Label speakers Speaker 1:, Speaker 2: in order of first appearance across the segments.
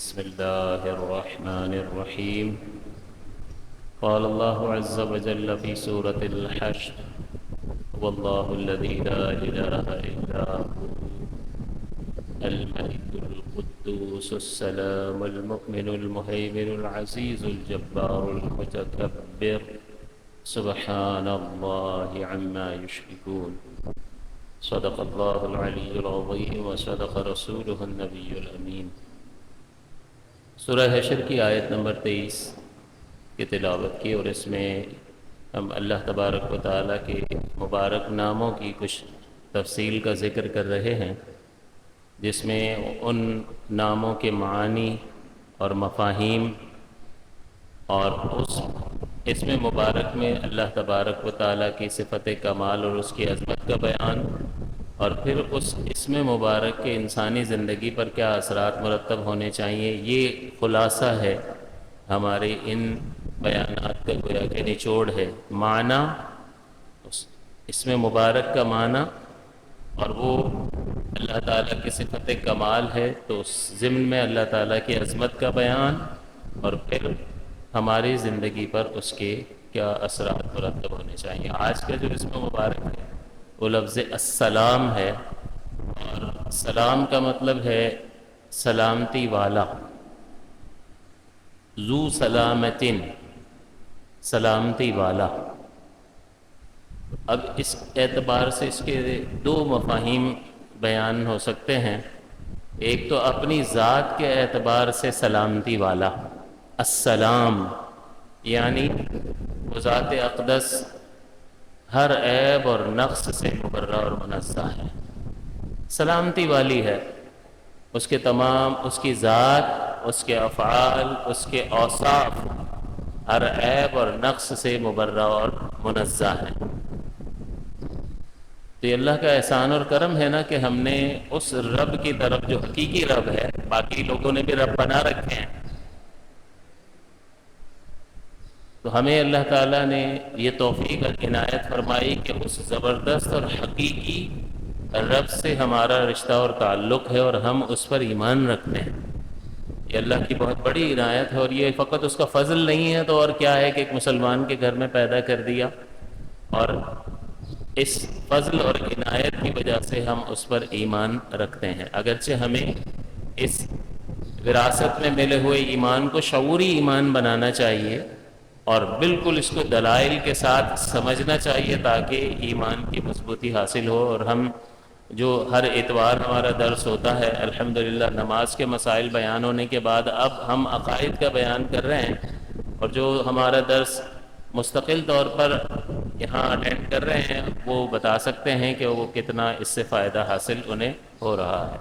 Speaker 1: بسم الله الرحمن الرحيم. قال الله عز وجل في سورة الحشر: والله الذي لا إله إلا هو الملك القدوس السلام المؤمن المهيمن العزيز الجبار المتكبر سبحان الله عما يشركون. صدق الله العلي العظيم وصدق رسوله النبي الأمين. سورہ حشر کی آیت نمبر 23 کی تلاوت کی، اور اس میں ہم اللہ تبارک و تعالیٰ کے مبارک ناموں کی کچھ تفصیل کا ذکر کر رہے ہیں، جس میں ان ناموں کے معانی اور مفاہیم اور اس میں مبارک میں اللہ تبارک و تعالیٰ کی صفت کمال اور اس کی عظمت کا بیان، اور پھر اس اسم مبارک کے انسانی زندگی پر کیا اثرات مرتب ہونے چاہیے، یہ خلاصہ ہے ہمارے ان بیانات کا، گویا کہ نچوڑ ہے معنی، اسم مبارک کا معنی، اور وہ اللہ تعالیٰ کی صفت کمال ہے تو اس ضمن میں اللہ تعالیٰ کی عظمت کا بیان، اور پھر ہماری زندگی پر اس کے کیا اثرات مرتب ہونے چاہیے۔ آج کا جو اسم مبارک ہے وہ لفظ السلام ہے، اور سلام کا مطلب ہے سلامتی والا، ذو سلامتن، سلامتی والا۔ اب اس اعتبار سے اس کے دو مفاہیم بیان ہو سکتے ہیں۔ ایک تو اپنی ذات کے اعتبار سے سلامتی والا، السلام یعنی وہ ذات اقدس ہر عیب اور نقص سے مبرہ اور منزہ ہے، سلامتی والی ہے، اس کے تمام، اس کی ذات، اس کے افعال، اس کے اوصاف ہر عیب اور نقص سے مبرہ اور منزہ ہے۔ تو یہ اللہ کا احسان اور کرم ہے نا کہ ہم نے اس رب کی طرف جو حقیقی رب ہے، باقی لوگوں نے بھی رب بنا رکھے ہیں، تو ہمیں اللہ تعالیٰ نے یہ توفیق عنایت فرمائی کہ اس زبردست اور حقیقی رب سے ہمارا رشتہ اور تعلق ہے، اور ہم اس پر ایمان رکھتے ہیں۔ یہ اللہ کی بہت بڑی عنایت ہے، اور یہ فقط اس کا فضل نہیں ہے تو اور کیا ہے کہ ایک مسلمان کے گھر میں پیدا کر دیا، اور اس فضل اور عنایت کی وجہ سے ہم اس پر ایمان رکھتے ہیں۔ اگرچہ ہمیں اس وراثت میں ملے ہوئے ایمان کو شعوری ایمان بنانا چاہیے، اور بالکل اس کو دلائل کے ساتھ سمجھنا چاہیے تاکہ ایمان کی مضبوطی حاصل ہو۔ اور ہم جو ہر اتوار ہمارا درس ہوتا ہے، الحمدللہ نماز کے مسائل بیان ہونے کے بعد اب ہم عقائد کا بیان کر رہے ہیں، اور جو ہمارا درس مستقل طور پر یہاں اٹینڈ کر رہے ہیں وہ بتا سکتے ہیں کہ وہ کتنا اس سے فائدہ حاصل انہیں ہو رہا ہے۔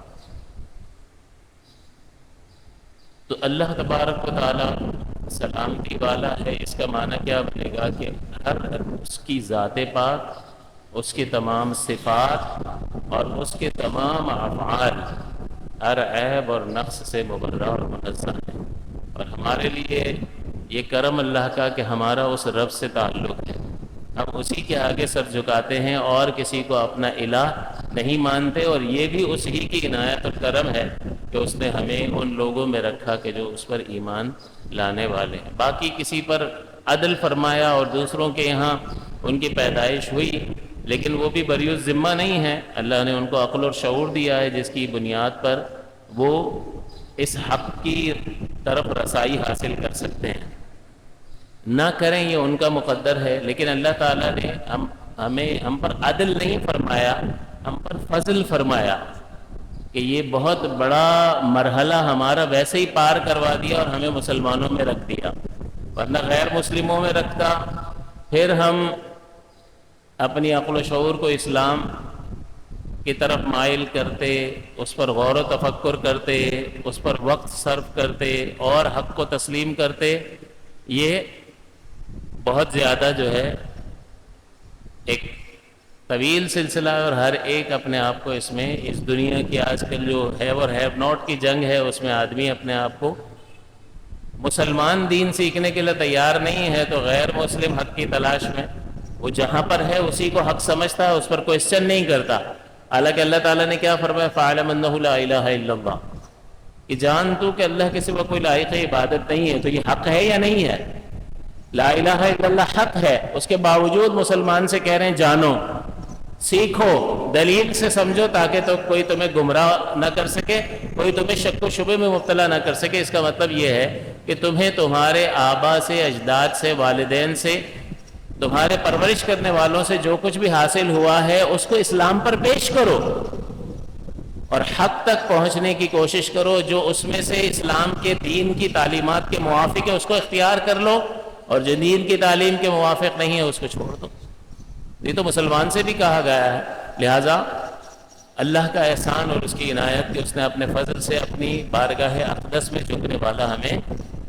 Speaker 1: تو اللہ تبارک و تعالیٰ سلامتی والا ہے، اس کا معنی کیا بنے گا کہ ہر اس کی ذات پاک، اس کی تمام صفات اور اس کے تمام افعال ہر عیب اور نقص سے مبرہ اور منزہ ہے، اور ہمارے لیے یہ کرم اللہ کا کہ ہمارا اس رب سے تعلق ہے، ہم اسی کے آگے سر جھکاتے ہیں اور کسی کو اپنا الہ نہیں مانتے، اور یہ بھی اسی کی عنایت اور کرم ہے کہ اس نے ہمیں ان لوگوں میں رکھا کہ جو اس پر ایمان لانے والے ہیں۔ باقی کسی پر عدل فرمایا اور دوسروں کے یہاں ان کی پیدائش ہوئی، لیکن وہ بھی بری الذمہ نہیں ہے، اللہ نے ان کو عقل اور شعور دیا ہے جس کی بنیاد پر وہ اس حق کی طرف رسائی حاصل کر سکتے ہیں۔ نہ کریں یہ ان کا مقدر ہے، لیکن اللہ تعالیٰ نے ہم پر عدل نہیں فرمایا، ہم پر فضل فرمایا کہ یہ بہت بڑا مرحلہ ہمارا ویسے ہی پار کروا دیا اور ہمیں مسلمانوں میں رکھ دیا، ورنہ غیر مسلموں میں رکھتا، پھر ہم اپنی عقل و شعور کو اسلام کی طرف مائل کرتے، اس پر غور و تفکر کرتے، اس پر وقت صرف کرتے اور حق کو تسلیم کرتے۔ یہ بہت زیادہ جو ہے ایک طویل سلسلہ ہے، اور ہر ایک اپنے آپ کو اس میں، اس دنیا کی آج کل جو ہیو اور ہیو ناٹ کی جنگ ہے، اس میں آدمی اپنے آپ کو مسلمان دین سیکھنے کے لیے تیار نہیں ہے تو غیر مسلم حق کی تلاش میں وہ جہاں پر ہے اسی کو حق سمجھتا ہے، اس پر کوئسچن نہیں کرتا۔ حالانکہ اللہ تعالیٰ نے کیا فرمایا، فَاعْلَمْ أَنَّهُ لَا إِلَٰهَ إِلَّا اللَّهُ، کہ جان تو کہ اللہ کے سوا کوئی لائق عبادت نہیں ہے، تو یہ حق ہے یا نہیں ہے؟ لا الہ الا اللہ حق ہے، اس کے باوجود مسلمان سے کہہ رہے ہیں جانو، سیکھو، دلیل سے سمجھو، تاکہ تو کوئی تمہیں گمراہ نہ کر سکے، کوئی تمہیں شک و شبے میں مبتلا نہ کر سکے۔ اس کا مطلب یہ ہے کہ تمہیں تمہارے آبا سے، اجداد سے، والدین سے، تمہارے پرورش کرنے والوں سے جو کچھ بھی حاصل ہوا ہے اس کو اسلام پر پیش کرو اور حق تک پہنچنے کی کوشش کرو۔ جو اس میں سے اسلام کے دین کی تعلیمات کے موافق ہے اس کو اختیار کر لو، اور جو دین کی تعلیم کے موافق نہیں ہے اس کو چھوڑ دو۔ یہ تو مسلمان سے بھی کہا گیا ہے۔ لہٰذا اللہ کا احسان اور اس کی عنایت کہ اس نے اپنے فضل سے اپنی بارگاہ اقدس میں جھکنے والا ہمیں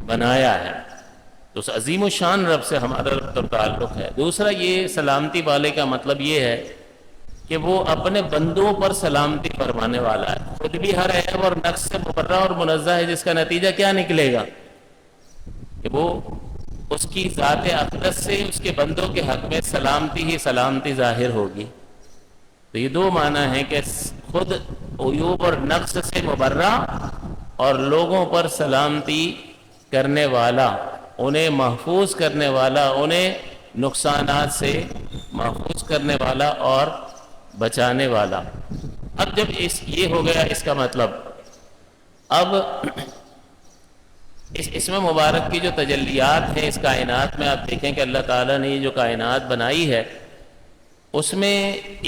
Speaker 1: بنایا ہے، تو اس عظیم الشان رب سے ہمارا رب کا تعلق ہے۔ دوسرا یہ سلامتی والے کا مطلب یہ ہے کہ وہ اپنے بندوں پر سلامتی فرمانے والا ہے، خود بھی ہر عیب اور نقص سے مبرہ اور منزہ ہے، جس کا نتیجہ کیا نکلے گا کہ وہ اس کی ذات اقدس سے اس کے بندوں کے حق میں سلامتی ہی سلامتی ظاہر ہوگی۔ تو یہ دو معنی ہیں کہ خود عیوب اور نقص سے مبرہ اور لوگوں پر سلامتی کرنے والا، انہیں محفوظ کرنے والا، انہیں نقصانات سے محفوظ کرنے والا اور بچانے والا۔ اب جب یہ ہو گیا اس کا مطلب، اب اس میں مبارک کی جو تجلیات ہیں اس کائنات میں، آپ دیکھیں کہ اللہ تعالیٰ نے یہ جو کائنات بنائی ہے اس میں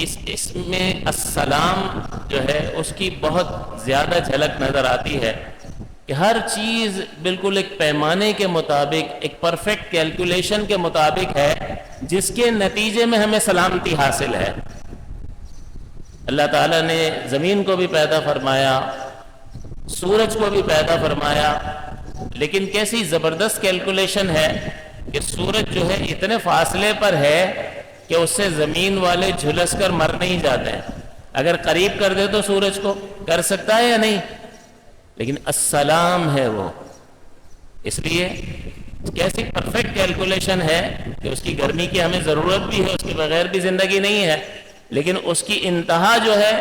Speaker 1: اس میں السلام جو ہے اس کی بہت زیادہ جھلک نظر آتی ہے کہ ہر چیز بالکل ایک پیمانے کے مطابق، ایک پرفیکٹ کیلکولیشن کے مطابق ہے، جس کے نتیجے میں ہمیں سلامتی حاصل ہے۔ اللہ تعالیٰ نے زمین کو بھی پیدا فرمایا، سورج کو بھی پیدا فرمایا، لیکن کیسی زبردست کیلکولیشن ہے کہ سورج جو ہے اتنے فاصلے پر ہے کہ اس سے زمین والے جھلس کر مر نہیں جاتے ہیں۔ اگر قریب کر دے تو سورج کو کر سکتا ہے یا نہیں؟ لیکن السلام ہے وہ، اس لیے کیسی پرفیکٹ کیلکولیشن ہے کہ اس کی گرمی کی ہمیں ضرورت بھی ہے، اس کے بغیر بھی زندگی نہیں ہے، لیکن اس کی انتہا جو ہے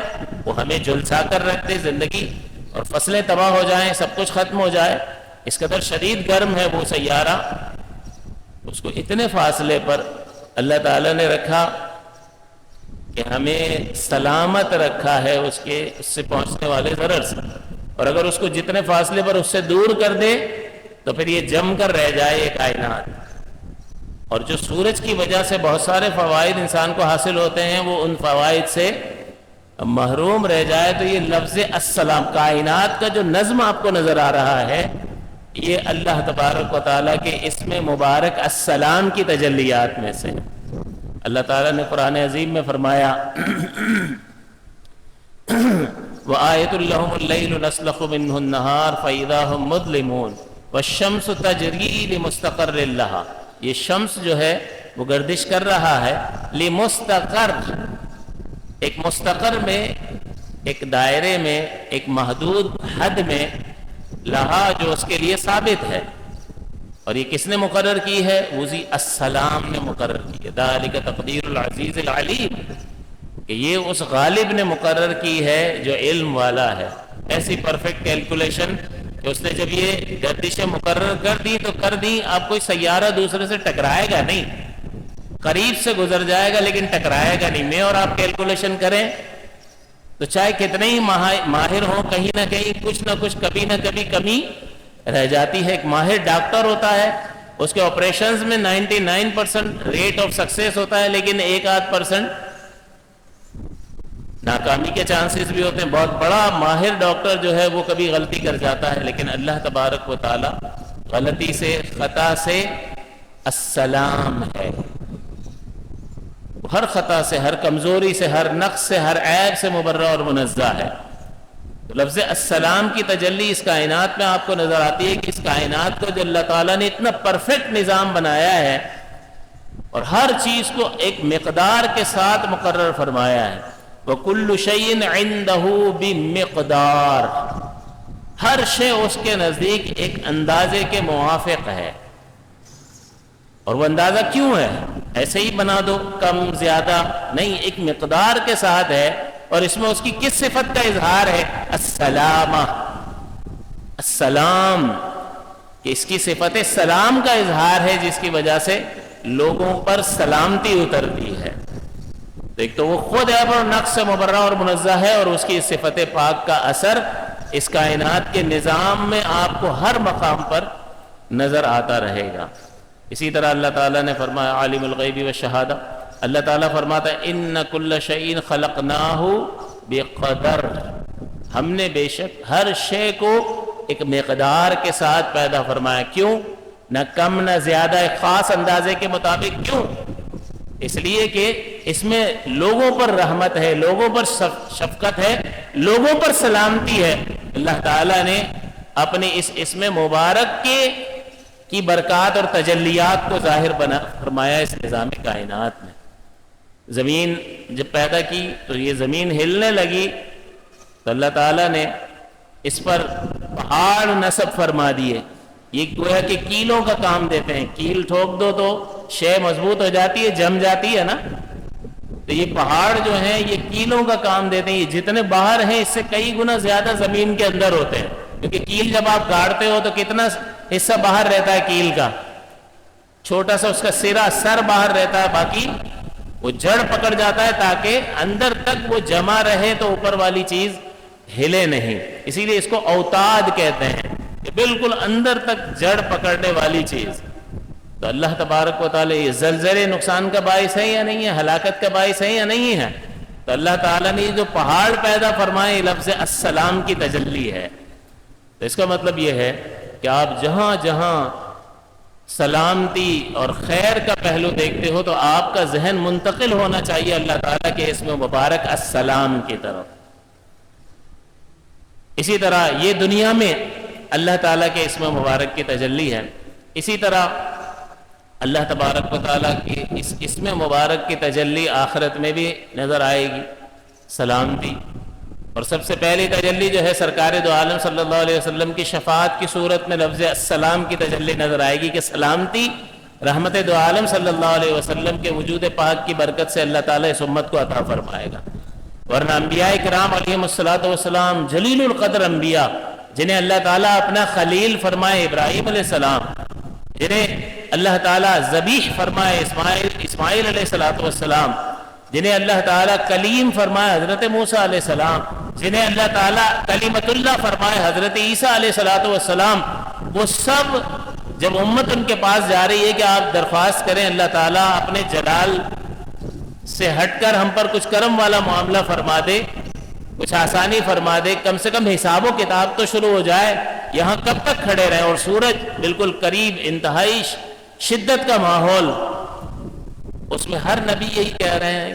Speaker 1: وہ ہمیں جھلسا کر رکھ دے زندگی، اور فصلیں تباہ ہو جائیں، سب کچھ ختم ہو جائے۔ اس قدر شدید گرم ہے وہ سیارہ، اس کو اتنے فاصلے پر اللہ تعالیٰ نے رکھا کہ ہمیں سلامت رکھا ہے اس سے پہنچنے والے ضرر سے، اور اگر اس کو جتنے فاصلے پر اس سے دور کر دے تو پھر یہ جم کر رہ جائے یہ کائنات۔ اور جو سورج کی وجہ سے بہت سارے فوائد انسان کو حاصل ہوتے ہیں، وہ ان فوائد سے محروم رہ جائے، تو یہ لفظ السلام، کائنات کا جو نظم آپ کو نظر آ رہا ہے، یہ اللہ تبارک و تعالیٰ کے اسم مبارک السلام کی تجلیات میں سے۔ اللہ تعالیٰ نے قرآن عظیم میں فرمایا وَآیَةٌ لَهُمُ اللَّيْلُ نَسْلَخُ مِنْهُ النَّهَارَ فَإِذَا هُمْ مُظْلِمُونَ وَالشَّمْسُ تَجْرِي لِمُسْتَقَرٍّ لَهَا۔ یہ شمس جو ہے وہ گردش کر رہا ہے لِمُسْتَقَرٍ، ایک مستقر میں، ایک دائرے میں، ایک محدود حد میں، لہا جو اس کے لیے ثابت ہے، اور یہ کس نے مقرر کی ہے؟ وزی السلام نے مقرر کی ہے۔ ذالک تقدیر العزیز العلیم، کہ یہ اس غالب نے مقرر کی ہے جو علم والا ہے۔ ایسی پرفیکٹ کیلکولیشن کہ اس نے جب یہ گردشیں مقرر کر دی تو کر دی، آپ کوئی سیارہ دوسرے سے ٹکرائے گا نہیں، قریب سے گزر جائے گا لیکن ٹکرائے گا نہیں۔ میں اور آپ کیلکولیشن کریں تو چاہے کتنے ہی ماہر ہوں، کہیں نہ کہیں کچھ نہ کچھ، کبھی نہ کبھی کمی رہ جاتی ہے۔ ایک ماہر ڈاکٹر ہوتا ہے، اس کے آپریشنز میں 99% ریٹ آف سکسیس ہوتا ہے، لیکن 1-8% ناکامی کے چانسز بھی ہوتے ہیں۔ بہت بڑا ماہر ڈاکٹر جو ہے وہ کبھی غلطی کر جاتا ہے، لیکن اللہ تبارک و تعالی غلطی سے، خطا سے السلام ہے، ہر خطا سے، ہر کمزوری سے، ہر نقص سے، ہر عیب سے مبرہ اور منزہ ہے۔ تو لفظ السلام کی تجلی اس کائنات میں آپ کو نظر آتی ہے کہ اس کائنات کو جو اللہ تعالیٰ نے اتنا پرفیکٹ نظام بنایا ہے اور ہر چیز کو ایک مقدار کے ساتھ مقرر فرمایا ہے۔ وَكُلُّ شَيْءٍ عِندَهُ بِمِقْدَارٍ، ہر شے اس کے نزدیک ایک اندازے کے موافق ہے۔ اور وہ اندازہ کیوں ہے؟ ایسے ہی بنا دو، کم زیادہ نہیں، ایک مقدار کے ساتھ ہے، اور اس میں اس کی کس صفت کا اظہار ہے؟ السلامہ، السلام، کہ اس کی صفت سلام کا اظہار ہے جس کی وجہ سے لوگوں پر سلامتی اترتی ہے۔ ایک تو وہ خود عیب اور نقص سے مبرہ اور منزہ ہے، اور اس کی صفت پاک کا اثر اس کائنات کے نظام میں آپ کو ہر مقام پر نظر آتا رہے گا۔ اسی طرح اللہ تعالیٰ نے فرمایا عالم الغیب والشہادہ، اللہ تعالیٰ فرماتا ہے ان کل شیء خلقناہ بقدر، ہم نے بے شک ہر شے کو ایک مقدار کے ساتھ پیدا فرمایا۔ کیوں؟ نہ کم نہ زیادہ، ایک خاص اندازے کے مطابق۔ کیوں؟ اس لیے کہ اس میں لوگوں پر رحمت ہے، لوگوں پر شفقت ہے، لوگوں پر سلامتی ہے۔ اللہ تعالیٰ نے اپنی اس اسم مبارک کی برکات اور تجلیات کو ظاہر فرمایا اس نظام کائنات میں۔ زمین جب پیدا کی تو یہ زمین ہلنے لگی تو اللہ تعالیٰ نے اس پر پہاڑ نصب فرما دیے۔ یہ گویا کہ کیلوں کا کام دیتے ہیں، کیل ٹھوک دو تو شے مضبوط ہو جاتی ہے، جم جاتی ہے نا۔ تو یہ پہاڑ جو ہیں یہ کیلوں کا کام دیتے ہیں، یہ جتنے باہر ہیں اس سے کئی گنا زیادہ زمین کے اندر ہوتے ہیں، کیونکہ کیل جب آپ گاڑتے ہو تو کتنا حصہ باہر رہتا ہے کیل کا، چھوٹا سا اس کا سر باہر رہتا ہے، باقی وہ جڑ پکڑ جاتا ہے تاکہ اندر تک وہ جمع رہے تو اوپر والی چیز ہلے نہیں۔ اسی لیے اس کو اوتاد کہتے ہیں، کہ بالکل اندر تک جڑ پکڑنے والی چیز۔ تو اللہ تبارک و تعالی یہ زلزلے نقصان کا باعث ہے یا نہیں ہے، ہلاکت کا باعث ہے یا نہیں ہے؟ تو اللہ تعالیٰ نے جو پہاڑ پیدا فرمائے لفظ السلام کی تجلی ہے۔ تو اس کا مطلب یہ ہے کہ آپ جہاں جہاں سلامتی اور خیر کا پہلو دیکھتے ہو تو آپ کا ذہن منتقل ہونا چاہیے اللہ تعالیٰ کے اسم مبارک السلام کی طرف۔ اسی طرح یہ دنیا میں اللہ تعالیٰ کے اسم مبارک کی تجلی ہے، اسی طرح اللہ تبارک و تعالیٰ کی اس اسم مبارک کی تجلی آخرت میں بھی نظر آئے گی، سلامتی۔ اور سب سے پہلی تجلی جو ہے سرکار دو عالم صلی اللہ علیہ وسلم کی شفاعت کی صورت میں لفظ السلام کی تجلی نظر آئے گی، کہ سلامتی رحمت دو عالم صلی اللہ علیہ وسلم کے وجود پاک کی برکت سے اللہ تعالیٰ اس امت کو عطا فرمائے گا۔ ورنہ انبیاء کرام علیہم الصلوۃ والسلام جلیل القدر انبیاء، جنہیں اللہ تعالیٰ اپنا خلیل فرمائے ابراہیم علیہ السلام، جنہیں اللہ تعالیٰ ذبیح فرمائے اسماعیل علیہ الصلوۃ والسلام، جنہیں اللہ تعالیٰ کلیم فرمائے حضرت موسیٰ علیہ السلام، جنہیں اللہ تعالیٰ کلیمت اللہ فرمائے حضرت عیسیٰ علیہ الصلوۃ والسلام، وہ سب جب امت ان کے پاس جا رہی ہے کہ آپ درخواست کریں اللہ تعالیٰ اپنے جلال سے ہٹ کر ہم پر کچھ کرم والا معاملہ فرما دے، کچھ آسانی فرما دے، کم سے کم حساب و کتاب تو شروع ہو جائے، یہاں کب تک کھڑے رہیں؟ اور سورج بالکل قریب، انتہائی شدت کا ماحول، اس میں ہر نبی یہی کہہ رہے ہیں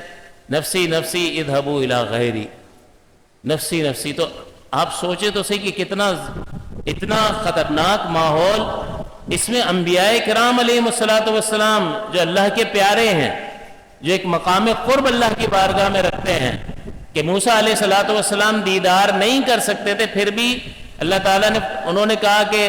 Speaker 1: نفسی نفسی اذهبوا الی غیری، نفسی نفسی۔ تو آپ سوچیں تو صحیح کہ اتنا خطرناک ماحول، اس میں انبیاء کرام علیہم الصلوۃ والسلام جو اللہ کے پیارے ہیں، جو ایک مقام قرب اللہ کی بارگاہ میں رکھتے ہیں، کہ موسیٰ علیہ الصلوۃ والسلام دیدار نہیں کر سکتے تھے، پھر بھی اللہ تعالیٰ نے انہوں نے کہا کہ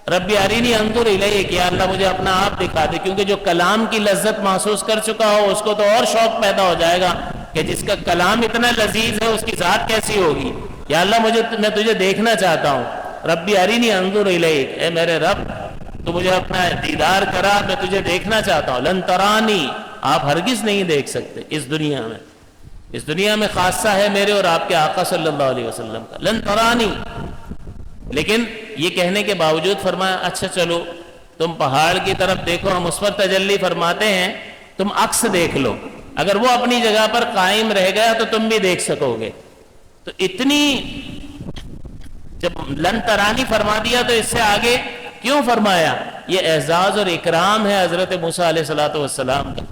Speaker 1: رب ارینی انظر الیک، یا اللہ مجھے اپنا آپ دکھا دے، کیونکہ جو کلام کی لذت محسوس کر چکا ہو اس کو تو اور شوق پیدا ہو جائے گا کہ جس کا کلام اتنا لذیذ ہے اس کی ذات کیسی ہوگی۔ یا اللہ میں تجھے دیکھنا چاہتا ہوں، رب ارینی انظر الیک، اے میرے رب تو مجھے اپنا دیدار کرا، میں تجھے دیکھنا چاہتا ہوں۔ لن ترانی، آپ ہرگز نہیں دیکھ سکتے اس دنیا میں، اس دنیا میں خاصہ ہے میرے اور آپ کے آقا صلی اللہ علیہ وسلم کا، لن ترانی۔ لیکن یہ کہنے کے باوجود فرمایا اچھا چلو تم پہاڑ کی طرف دیکھو، ہم اس پر تجلی فرماتے ہیں، تم عکس دیکھ لو، اگر وہ اپنی جگہ پر قائم رہ گیا تو تم بھی دیکھ سکو گے۔ تو اتنی جب لن ترانی فرما دیا تو اس سے آگے کیوں فرمایا؟ یہ اعزاز اور اکرام ہے حضرت موسیٰ علیہ الصلوۃ والسلام کا،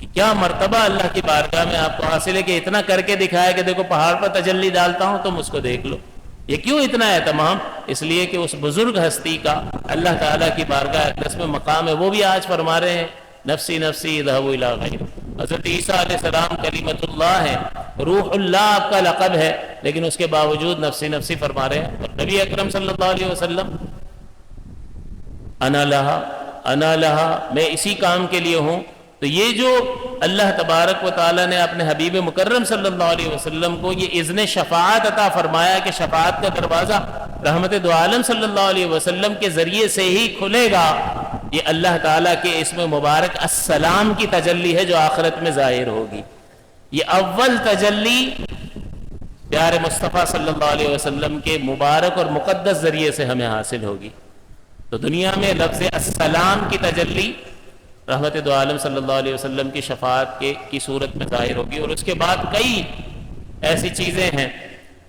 Speaker 1: کہ کیا مرتبہ اللہ کی بارگاہ میں آپ کو حاصل ہے کہ اتنا کر کے دکھایا کہ دیکھو پہاڑ پر تجلی ڈالتا ہوں تم اس کو دیکھ لو۔ یہ کیوں اتنا اہتمام؟ اس لیے کہ اس بزرگ ہستی کا اللہ تعالیٰ کی بارگاہ اقدس میں مقام ہے، وہ بھی آج فرما رہے ہیں نفسی نفسی اذهبوا الی غیری۔ حضرت عیسیٰ علیہ السلام کلیمت اللہ ہے، روح اللہ آپ کا لقب ہے، لیکن اس کے باوجود نفسی نفسی فرما رہے ہیں۔ اور نبی اکرم صلی اللہ علیہ وسلم انا لہا، میں اسی کام کے لیے ہوں۔ تو یہ جو اللہ تبارک و تعالیٰ نے اپنے حبیب مکرم صلی اللہ علیہ وسلم کو یہ اذن شفاعت عطا فرمایا کہ شفاعت کا دروازہ رحمت دو عالم صلی اللہ علیہ وسلم کے ذریعے سے ہی کھلے گا، یہ اللہ تعالیٰ کے اسم مبارک السلام کی تجلی ہے جو آخرت میں ظاہر ہوگی۔ یہ اول تجلی پیارے مصطفیٰ صلی اللہ علیہ وسلم کے مبارک اور مقدس ذریعے سے ہمیں حاصل ہوگی۔ تو دنیا میں لفظ السلام کی تجلی رحمت دو عالم صلی اللہ علیہ وسلم کی شفاعت کی صورت میں ظاہر ہوگی، اور اس کے بعد کئی ایسی چیزیں ہیں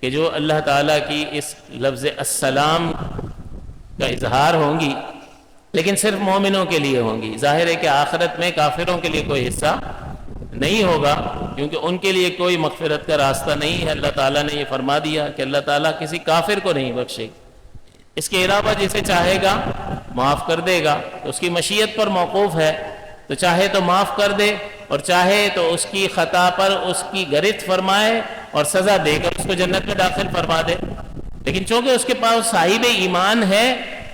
Speaker 1: کہ جو اللہ تعالیٰ کی اس لفظ السلام کا اظہار ہوں گی، لیکن صرف مومنوں کے لیے ہوں گی۔ ظاہر ہے کہ آخرت میں کافروں کے لیے کوئی حصہ نہیں ہوگا، کیونکہ ان کے لیے کوئی مغفرت کا راستہ نہیں ہے۔ اللہ تعالیٰ نے یہ فرما دیا کہ اللہ تعالیٰ کسی کافر کو نہیں بخشے، اس کے علاوہ جسے چاہے گا معاف کر دے گا، تو اس کی مشیت پر موقوف ہے، تو چاہے تو معاف کر دے اور چاہے تو اس کی خطا پر اس کی گرفت فرمائے اور سزا دے کر اس کو جنت میں داخل فرما دے۔ لیکن چونکہ اس کے پاس صاحب ایمان ہے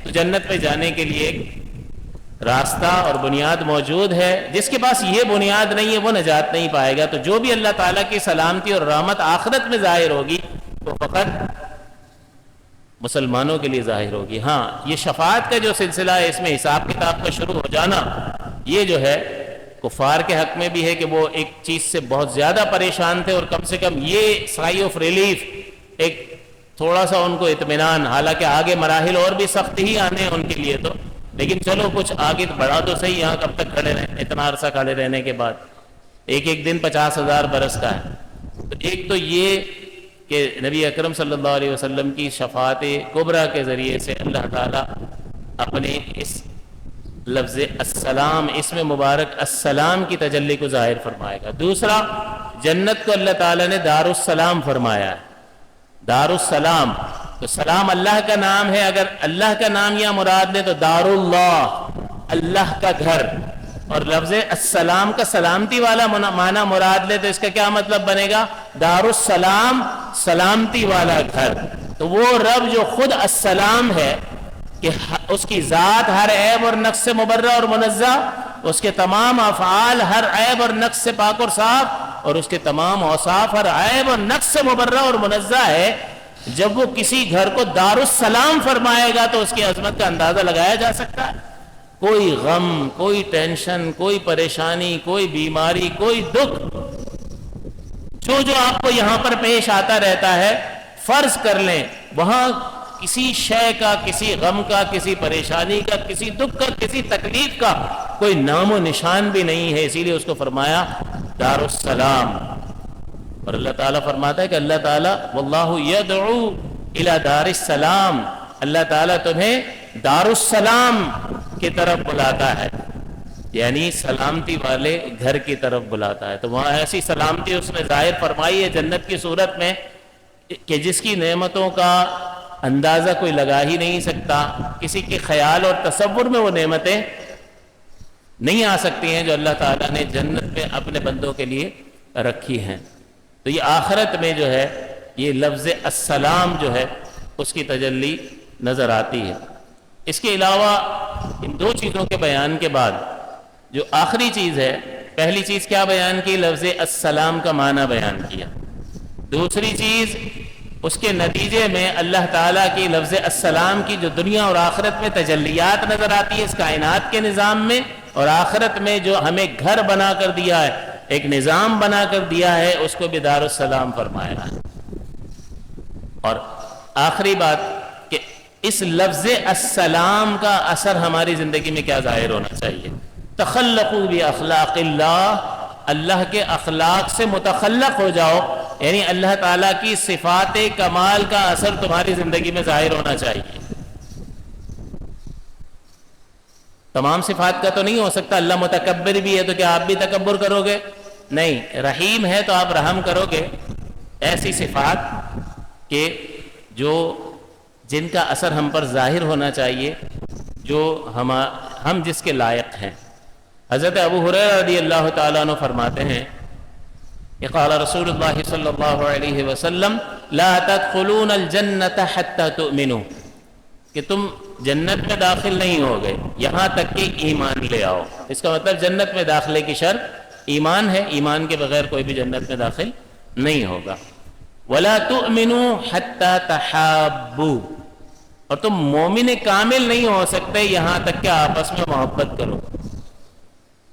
Speaker 1: تو جنت میں جانے کے لیے ایک راستہ اور بنیاد موجود ہے۔ جس کے پاس یہ بنیاد نہیں ہے وہ نجات نہیں پائے گا۔ تو جو بھی اللہ تعالیٰ کی سلامتی اور رحمت آخرت میں ظاہر ہوگی وہ فقط مسلمانوں کے لیے ظاہر ہوگی۔ ہاں، یہ شفاعت کا جو سلسلہ ہے، اس میں حساب کتاب کا شروع ہو جانا، یہ جو ہے کفار کے حق میں بھی ہے کہ وہ ایک چیز سے بہت زیادہ پریشان تھے، اور کم سے کم یہ سائی آف ریلیف، ایک تھوڑا سا ان کو اطمینان، حالانکہ آگے مراحل اور بھی سخت ہی آنے ہیں ان کے لیے تو، لیکن چلو کچھ آگے بڑھا تو صحیح، یہاں کب تک کھڑے رہیں، اتنا عرصہ کھڑے رہنے کے بعد، ایک دن 50,000 برس کا ہے۔ تو ایک تو یہ کہ نبی اکرم صلی اللہ علیہ وسلم کی شفاعت کبریٰ کے ذریعے سے اللہ تعالیٰ اپنے اس لفظ السلام، اسم مبارک السلام کی تجلی کو ظاہر فرمائے گا۔ دوسرا، جنت کو اللہ تعالیٰ نے دار السلام فرمایا ہے۔ دار السلام، تو سلام اللہ کا نام ہے، اگر اللہ کا نام یہاں مراد لے تو دار اللہ، اللہ کا گھر، اور لفظ السلام کا سلامتی والا معنی مراد لے تو اس کا کیا مطلب بنے گا؟ دار السلام، سلامتی والا گھر۔ تو وہ رب جو خود السلام ہے کہ اس کی ذات ہر عیب اور نقص سے مبرہ اور منزہ، اس کے تمام افعال ہر عیب اور نقص سے پاک اور صاف، اور اس کے تمام اوصاف ہر عیب اور نقص سے مبرہ اور منزہ ہے۔ جب وہ کسی گھر کو دار السلام فرمائے گا تو اس کی عظمت کا اندازہ لگایا جا سکتا ہے۔ کوئی غم، کوئی ٹینشن، کوئی پریشانی، کوئی بیماری، کوئی دکھ، جو آپ کو یہاں پر پیش آتا رہتا ہے، فرض کر لیں وہاں کسی شے کا، کسی غم کا، کسی پریشانی کا، کسی دکھ کا، کسی تکلیف کا کوئی نام و نشان بھی نہیں ہے، اسی لیے اس کو فرمایا دار السلام۔ اور اللہ تعالیٰ فرماتا ہے کہ اللہ تعالیٰ واللہ یدعو الی دار السلام، اللہ تعالیٰ تمہیں دار السلام کی طرف بلاتا ہے، یعنی سلامتی والے گھر کی طرف بلاتا ہے۔ تو وہاں ایسی سلامتی اس نے ظاہر فرمائی ہے جنت کی صورت میں کہ جس کی نعمتوں کا اندازہ کوئی لگا ہی نہیں سکتا، کسی کے خیال اور تصور میں وہ نعمتیں نہیں آ سکتی ہیں جو اللہ تعالیٰ نے جنت میں اپنے بندوں کے لیے رکھی ہیں۔ تو یہ آخرت میں جو ہے یہ لفظ السلام جو ہے اس کی تجلی نظر آتی ہے۔ اس کے علاوہ ان دو چیزوں کے بیان کے بعد جو آخری چیز ہے، پہلی چیز کیا بیان کی؟ لفظ السلام کا معنی بیان کیا۔ دوسری چیز اس کے نتیجے میں اللہ تعالیٰ کی لفظ السلام کی جو دنیا اور آخرت میں تجلیات نظر آتی ہے اس کائنات کے نظام میں، اور آخرت میں جو ہمیں گھر بنا کر دیا ہے، ایک نظام بنا کر دیا ہے، اس کو بھی دار السلام فرمایا ہے۔ اور آخری بات کہ اس لفظ السلام کا اثر ہماری زندگی میں کیا ظاہر ہونا چاہیے؟ تخلقوا باخلاق اللہ، اللہ کے اخلاق سے متخلق ہو جاؤ، یعنی اللہ تعالیٰ کی صفات کمال کا اثر تمہاری زندگی میں ظاہر ہونا چاہیے۔ تمام صفات کا تو نہیں ہو سکتا، اللہ متکبر بھی ہے تو کیا آپ بھی تکبر کرو گے؟ نہیں، رحیم ہے تو آپ رحم کرو گے۔ ایسی صفات کہ جن کا اثر ہم پر ظاہر ہونا چاہیے، جو ہم جس کے لائق ہیں۔ حضرت ابو ہریرہ رضی اللہ تعالیٰ عنہ فرماتے ہیں کہ قال رسول اللہ صلی اللہ علیہ وسلم لا تدخلون الجنت حتی تؤمنوا، کہ تم جنت میں داخل نہیں ہوگے یہاں تک کہ ایمان لے آؤ۔ اس کا مطلب جنت میں داخلے کی شرط ایمان ہے، ایمان کے بغیر کوئی بھی جنت میں داخل نہیں ہوگا۔ ولا تؤمنوا حتی تحابوا، اور تم مومن کامل نہیں ہو سکتے یہاں تک کہ آپس میں محبت کرو۔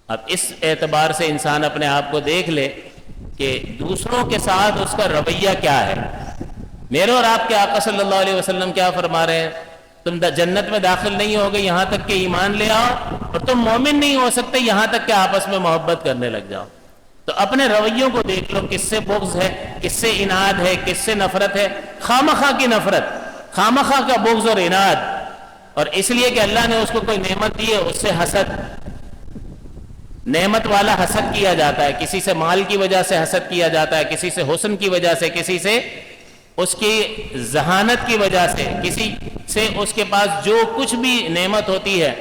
Speaker 1: اب اس اعتبار سے انسان اپنے آپ کو دیکھ لے کہ دوسروں کے ساتھ اس کا رویہ کیا ہے۔ میرے اور آپ کے آقا صلی اللہ علیہ وسلم کیا فرما رہے ہیں؟ تم جنت میں داخل نہیں ہوگے یہاں تک کہ ایمان لے آؤ، اور تم مومن نہیں ہو سکتے یہاں تک کہ آپس میں محبت کرنے لگ جاؤ۔ تو اپنے رویوں کو دیکھ لو، کس سے بغض ہے، کس سے اناد ہے، کس سے نفرت ہے۔ خامخواہ کی نفرت، خامخواہ کا بغض اور اناد، اور اس لیے کہ اللہ نے اس کو کوئی نعمت دی ہے اس سے حسد، نعمت والا حسد کیا جاتا ہے، کسی سے مال کی وجہ سے حسد کیا جاتا ہے، کسی سے حسن کی وجہ سے، کسی سے اس کی ذہانت کی وجہ سے، کسی سے اس کے پاس جو کچھ بھی نعمت ہوتی ہے،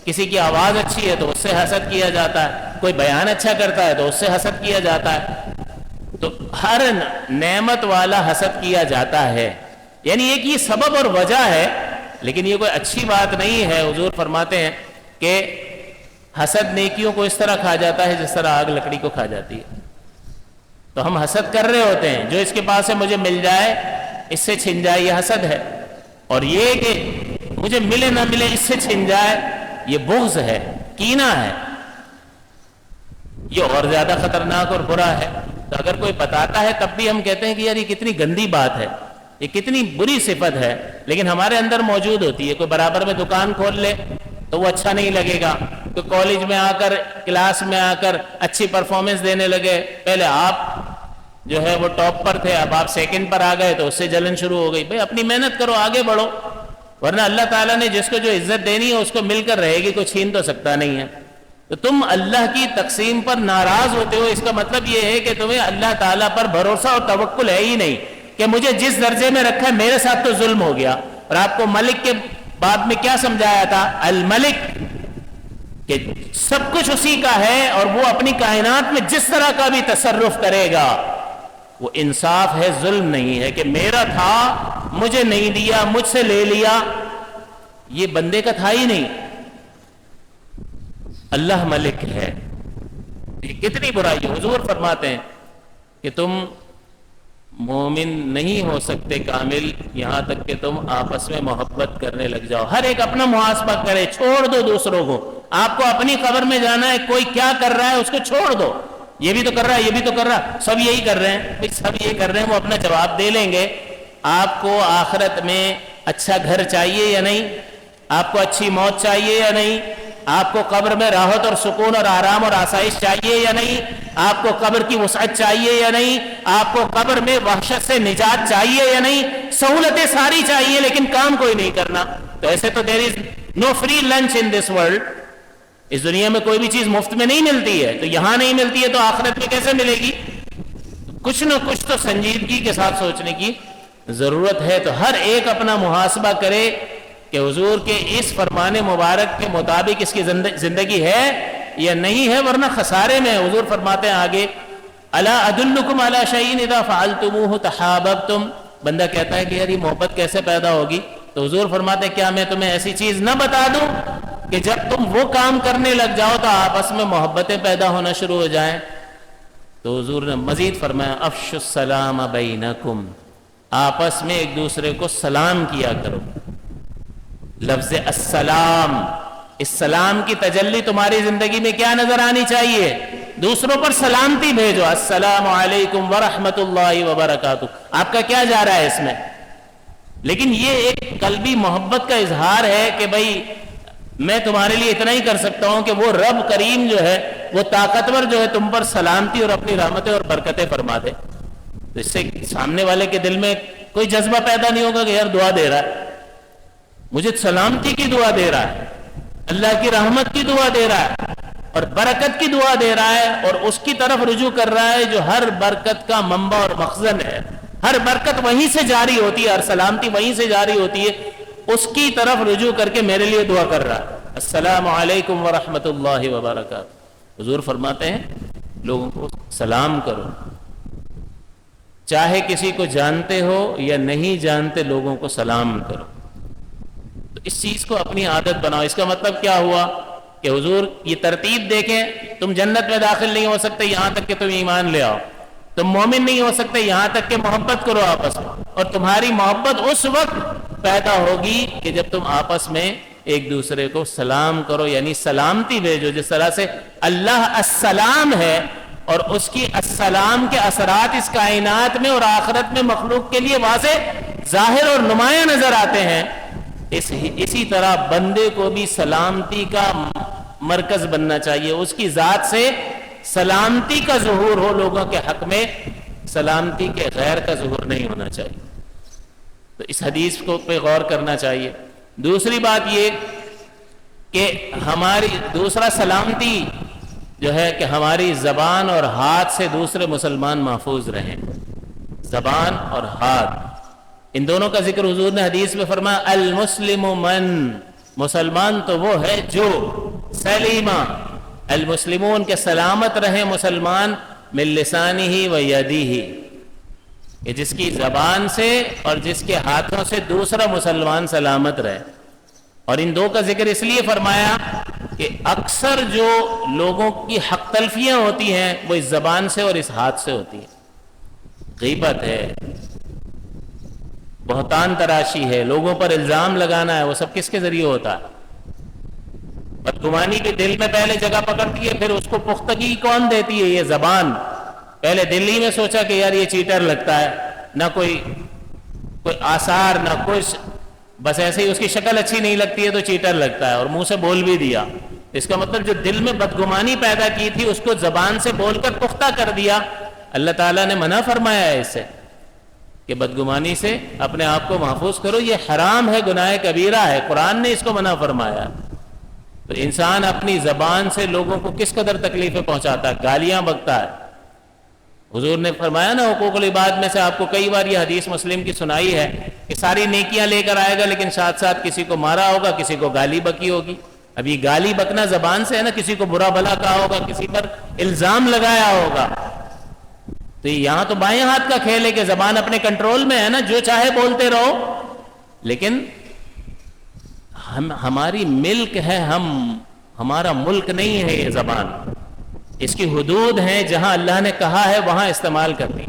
Speaker 1: کسی کی آواز اچھی ہے تو اس سے حسد کیا جاتا ہے، کوئی بیان اچھا کرتا ہے تو اس سے حسد کیا جاتا ہے۔ تو ہر نعمت والا حسد کیا جاتا ہے، یعنی ایک یہ سبب اور وجہ ہے، لیکن یہ کوئی اچھی بات نہیں ہے۔ حضور فرماتے ہیں کہ حسد نیکیوں کو اس طرح کھا جاتا ہے جس طرح آگ لکڑی کو کھا جاتی ہے۔ تو ہم حسد کر رہے ہوتے ہیں، جو اس کے پاس ہے مجھے مل جائے، اس سے چھن جائے، یہ حسد ہے، اور یہ کہ مجھے ملے نہ ملے اس سے چھن جائے، یہ بغض ہے، کینہ ہے، یہ اور زیادہ خطرناک اور برا ہے۔ تو اگر کوئی بتاتا ہے تب بھی ہم کہتے ہیں کہ یار یہ کتنی گندی بات ہے، یہ کتنی بری صفت ہے، لیکن ہمارے اندر موجود ہوتی ہے۔ کوئی برابر میں دکان کھول لے تو وہ اچھا نہیں لگے گا، تو کالج میں آ کر، کلاس میں آ کر اچھی پرفارمنس دینے لگے، پہلے آپ جو ہے وہ ٹاپ پر تھے، اب آپ سیکنڈ پر آ گئے تو اس سے جلن شروع ہو گئی۔ بھئی اپنی محنت کرو، آگے بڑھو، ورنہ اللہ تعالیٰ نے جس کو جو عزت دینی ہے اس کو مل کر رہے گی، کوئی چھین تو سکتا نہیں ہے۔ تو تم اللہ کی تقسیم پر ناراض ہوتے ہو، اس کا مطلب یہ ہے کہ تمہیں اللہ تعالیٰ پر بھروسہ اور توکل ہے ہی نہیں، کہ مجھے جس درجے میں رکھا ہے میرے ساتھ تو ظلم ہو گیا۔ اور آپ کو ملک کے بعد میں کیا سمجھایا تھا؟ الملک، کہ سب کچھ اسی کا ہے، اور وہ اپنی کائنات میں جس طرح کا بھی تصرف کرے گا وہ انصاف ہے، ظلم نہیں ہے، کہ میرا تھا مجھے نہیں دیا، مجھ سے لے لیا، یہ بندے کا تھا ہی نہیں، اللہ ملک ہے۔ یہ کتنی برائی ہے۔ حضور فرماتے ہیں کہ تم مومن نہیں ہو سکتے کامل یہاں تک کہ تم آپس میں محبت کرنے لگ جاؤ۔ ہر ایک اپنا محاسبہ کرے، چھوڑ دو دوسروں کو۔ آپ کو اپنی قبر میں جانا ہے، کوئی کیا کر رہا ہے اس کو چھوڑ دو، یہ بھی تو کر رہا ہے، یہ بھی تو کر رہا ہے، سب یہی کر رہے ہیں، بھئی سب یہی کر رہے ہیں، وہ اپنا جواب دے لیں گے۔ آپ کو آخرت میں اچھا گھر چاہیے یا نہیں؟ آپ کو اچھی موت چاہیے یا نہیں؟ آپ کو قبر میں راحت اور سکون اور آرام اور آسائش چاہیے یا نہیں؟ آپ کو قبر کی وسعت چاہیے یا نہیں؟ آپ کو قبر میں وحشت سے نجات چاہیے یا نہیں؟ سہولتیں ساری چاہیے لیکن کام کوئی نہیں کرنا۔ تو ایسے تو there is no free lunch in this world۔ اس دنیا میں کوئی بھی چیز مفت میں نہیں ملتی ہے، تو یہاں نہیں ملتی ہے تو آخرت میں کیسے ملے گی؟ کچھ نہ کچھ تو سنجیدگی کے ساتھ سوچنے کی ضرورت ہے۔ تو ہر ایک اپنا محاسبہ کرے کہ حضور کے اس فرمان مبارک کے مطابق اس کی زندگی ہے یا نہیں ہے، ورنہ خسارے میں۔ حضور فرماتے ہیں آگے، الا ادلکم علی شیء اذا فعلتموہ تحاببتم۔ بندہ کہتا ہے کہ یار یہ محبت کیسے پیدا ہوگی؟ تو حضور فرماتے ہیں کیا میں تمہیں ایسی چیز نہ بتا دوں کہ جب تم وہ کام کرنے لگ جاؤ تو آپس میں محبتیں پیدا ہونا شروع ہو جائیں؟ تو حضور نے مزید فرمایا، افشوا السلام بینکم، آپس میں ایک دوسرے کو سلام کیا کرو۔ لفظ السلام، اس سلام کی تجلی تمہاری زندگی میں کیا نظر آنی چاہیے؟ دوسروں پر سلامتی بھیجو، السلام علیکم ورحمۃ اللہ وبرکاتہ۔ آپ کا کیا جا رہا ہے اس میں؟ لیکن یہ ایک قلبی محبت کا اظہار ہے کہ بھئی میں تمہارے لیے اتنا ہی کر سکتا ہوں کہ وہ رب کریم جو ہے، وہ طاقتور جو ہے، تم پر سلامتی اور اپنی رحمتیں اور برکتیں فرما دے۔ تو اس سے سامنے والے کے دل میں کوئی جذبہ پیدا نہیں ہوگا کہ یار دعا دے رہا ہے، مجھے سلامتی کی دعا دے رہا ہے، اللہ کی رحمت کی دعا دے رہا ہے، اور برکت کی دعا دے رہا ہے، اور اس کی طرف رجوع کر رہا ہے جو ہر برکت کا منبع اور مخزن ہے۔ ہر برکت وہیں سے جاری ہوتی ہے، ہر سلامتی وہیں سے جاری ہوتی ہے، اس کی طرف رجوع کر کے میرے لیے دعا کر رہا ہے، السلام علیکم ورحمۃ اللہ وبرکاتہ۔ حضور فرماتے ہیں لوگوں کو سلام کرو، چاہے کسی کو جانتے ہو یا نہیں جانتے، لوگوں کو سلام کرو۔ تو اس چیز کو اپنی عادت بناؤ۔ اس کا مطلب کیا ہوا کہ حضور یہ ترتیب دیکھیں، تم جنت میں داخل نہیں ہو سکتے یہاں تک کہ تم ایمان لے آؤ، تم مومن نہیں ہو سکتے یہاں تک کہ محبت کرو آپس میں، اور تمہاری محبت اس وقت پیدا ہوگی کہ جب تم آپس میں ایک دوسرے کو سلام کرو، یعنی سلامتی بھیجو. جس طرح سے اللہ السلام ہے اور اس کی السلام کے اثرات اس کائنات میں اور آخرت میں مخلوق کے لیے واضح ظاہر اور نمایاں نظر آتے ہیں، اسی طرح بندے کو بھی سلامتی کا مرکز بننا چاہیے. اس کی ذات سے سلامتی کا ظہور ہو لوگوں کے حق میں، سلامتی کے غیر کا ظہور نہیں ہونا چاہیے. تو اس حدیث کو پہ غور کرنا چاہیے. دوسری بات یہ کہ دوسرا سلامتی جو ہے کہ ہماری زبان اور ہاتھ سے دوسرے مسلمان محفوظ رہیں. زبان اور ہاتھ، ان دونوں کا ذکر حضور نے حدیث میں فرمایا المسلم من، مسلمان تو وہ ہے جو سلیمہ المسلمون کے سلامت رہیں مسلمان من لسانہ و یدہ، کہ جس کی زبان سے اور جس کے ہاتھوں سے دوسرا مسلمان سلامت رہے. اور ان دو کا ذکر اس لیے فرمایا کہ اکثر جو لوگوں کی حق تلفیاں ہوتی ہیں وہ اس زبان سے اور اس ہاتھ سے ہوتی ہیں. غیبت ہے، بہتان تراشی ہے، لوگوں پر الزام لگانا ہے، وہ سب کس کے ذریعے ہوتا ہے؟ بدگمانی کے دل میں پہلے جگہ پکڑتی ہے، پھر اس کو پختگی کون دیتی ہے؟ یہ زبان. پہلے دلی میں سوچا کہ یار یہ چیٹر لگتا ہے، نہ کوئی آثار نہ کچھ، بس ایسے ہی اس کی شکل اچھی نہیں لگتی ہے تو چیٹر لگتا ہے، اور منہ سے بول بھی دیا. اس کا مطلب جو دل میں بدگمانی پیدا کی تھی اس کو زبان سے بول کر پختہ کر دیا. اللہ تعالیٰ نے منع فرمایا ہے اس سے کہ بدگمانی سے اپنے آپ کو محفوظ کرو، یہ حرام ہے، گناہ کبیرہ ہے، قرآن نے اس کو منع فرمایا. تو انسان اپنی زبان سے لوگوں کو کس قدر تکلیفیں پہنچاتا ہے، گالیاں بکتا ہے. حضور نے فرمایا نا حقوق العباد میں سے، آپ کو کئی بار یہ حدیث مسلم کی سنائی ہے کہ ساری نیکیاں لے کر آئے گا لیکن ساتھ ساتھ کسی کو مارا ہوگا، کسی کو گالی بکی ہوگی. اب یہ گالی بکنا زبان سے ہے نا، کسی کو برا بھلا کہا ہوگا، کسی پر الزام لگایا ہوگا. تو یہاں تو بائیں ہاتھ کا کھیل ہے کہ زبان اپنے کنٹرول میں ہے نا، جو چاہے بولتے رہو، لیکن ہماری ملک ہے، ہمارا ملک نہیں ہے یہ زبان. اس کی حدود ہیں، جہاں اللہ نے کہا ہے وہاں استعمال کرنی.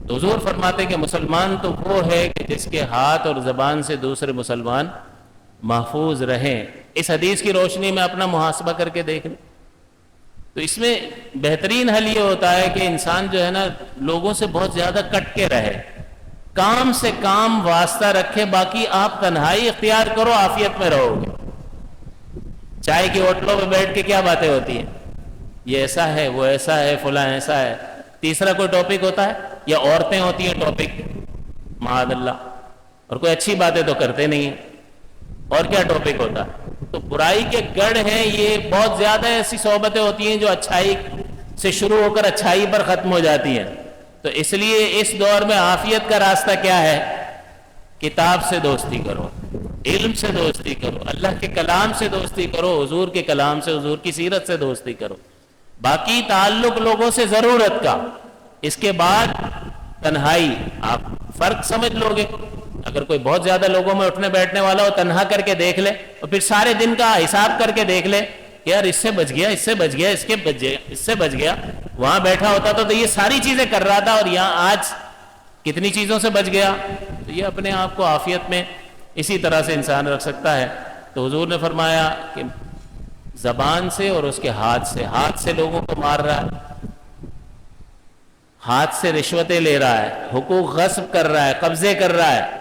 Speaker 1: تو حضور فرماتے کہ مسلمان تو وہ ہے کہ جس کے ہاتھ اور زبان سے دوسرے مسلمان محفوظ رہیں. اس حدیث کی روشنی میں اپنا محاسبہ کر کے دیکھ لیں. تو اس میں بہترین حل یہ ہوتا ہے کہ انسان جو ہے نا لوگوں سے بہت زیادہ کٹ کے رہے، کام سے کام واسطہ رکھے، باقی آپ تنہائی اختیار کرو، عافیت میں رہو گے. چائے کی ہوٹلوں میں بیٹھ کے کیا باتیں ہوتی ہیں، یہ ایسا ہے، وہ ایسا ہے، فلاں ایسا ہے. تیسرا کوئی ٹاپک ہوتا ہے، یا عورتیں ہوتی ہیں ٹاپک، معاذ اللہ، اور کوئی اچھی باتیں تو کرتے نہیں ہیں. اور کیا ٹاپک ہوتا ہے؟ تو برائی کے گڑھ ہیں یہ. بہت زیادہ ایسی صحبتیں ہوتی ہیں جو اچھائی سے شروع ہو کر اچھائی پر ختم ہو جاتی ہیں. تو اس لیے اس دور میں عافیت کا راستہ کیا ہے؟ کتاب سے دوستی کرو، علم سے دوستی کرو، اللہ کے کلام سے دوستی کرو، حضور کے کلام سے، حضور کی سیرت سے دوستی کرو. باقی تعلق لوگوں سے ضرورت کا. اس کے بعد تنہائی. آپ فرق سمجھ لو گے. اگر کوئی بہت زیادہ لوگوں میں اٹھنے بیٹھنے والا ہو، تنہا کر کے دیکھ لے اور پھر سارے دن کا حساب کر کے دیکھ لے کہ یار اس سے بچ گیا، اس سے بچ گیا، اس سے بچ گیا. وہاں بیٹھا ہوتا تو یہ ساری چیزیں کر رہا تھا، اور یہاں آج کتنی چیزوں سے بچ گیا. تو یہ اپنے آپ کو عافیت میں اسی طرح سے انسان رکھ سکتا ہے. تو حضور نے فرمایا کہ زبان سے اور اس کے ہاتھ سے لوگوں کو مار رہا ہے، ہاتھ سے رشوتیں لے رہا ہے، حقوق غصب کر رہا ہے، قبضے کر رہا ہے،